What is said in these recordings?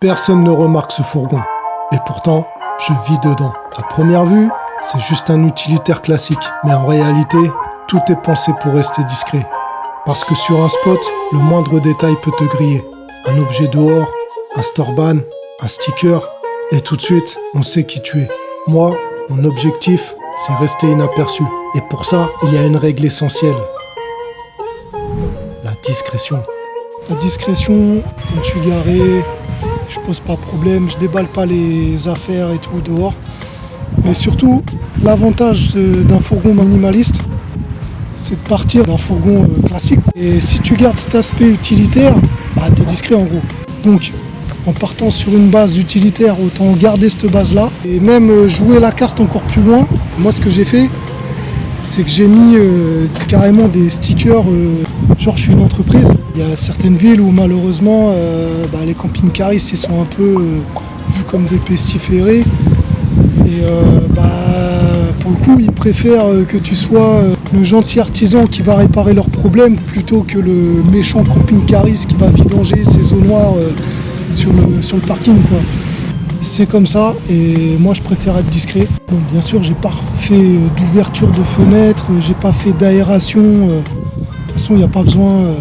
Personne ne remarque ce fourgon. Et pourtant, je vis dedans. À première vue, c'est juste un utilitaire classique. Mais en réalité, tout est pensé pour rester discret. Parce que sur un spot, le moindre détail peut te griller. Un objet dehors, un store-ban, un sticker, et tout de suite, on sait qui tu es. Moi, mon objectif, c'est rester inaperçu. Et pour ça, il y a une règle essentielle. La discrétion. La discrétion, quand je suis garé, je pose pas de problème, je déballe pas les affaires et tout dehors. Mais surtout, l'avantage d'un fourgon minimaliste, c'est de partir d'un fourgon classique. Et si tu gardes cet aspect utilitaire, t'es discret en gros. Donc, en partant sur une base utilitaire, autant garder cette base-là. Et même jouer la carte encore plus loin. Moi, ce que j'ai fait, c'est que j'ai mis carrément des stickers, genre je suis une entreprise. Il y a certaines villes où malheureusement les camping-caristes ils sont un peu vus comme des pestiférés. Et pour le coup ils préfèrent que tu sois le gentil artisan qui va réparer leurs problèmes plutôt que le méchant camping-cariste qui va vidanger ses eaux noires sur le parking quoi. C'est comme ça et moi je préfère être discret. Bon, bien sûr j'ai pas fait d'ouverture de fenêtres, j'ai pas fait d'aération. De toute façon il n'y a pas besoin,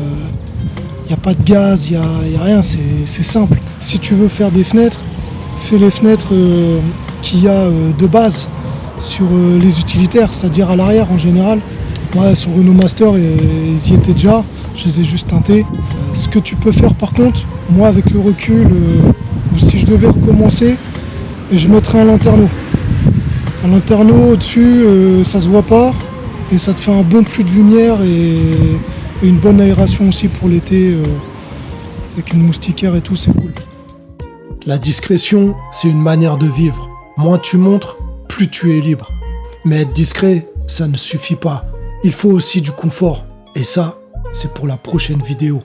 il n'y a pas de gaz, il n'y a rien, c'est simple. Si tu veux faire des fenêtres, fais les fenêtres qu'il y a de base sur les utilitaires, c'est-à-dire à l'arrière en général. Ouais, sur Renault Master ils y étaient déjà, je les ai juste teintés. Ce que tu peux faire par contre, moi avec le recul, ou si je devais recommencer, je mettrais un lanterneau. Un lanterneau au-dessus, ça se voit pas et ça te fait un bon flux de lumière et une bonne aération aussi pour l'été avec une moustiquaire et tout, c'est cool. La discrétion, c'est une manière de vivre. Moins tu montres, plus tu es libre. Mais être discret, ça ne suffit pas. Il faut aussi du confort. Et ça, c'est pour la prochaine vidéo.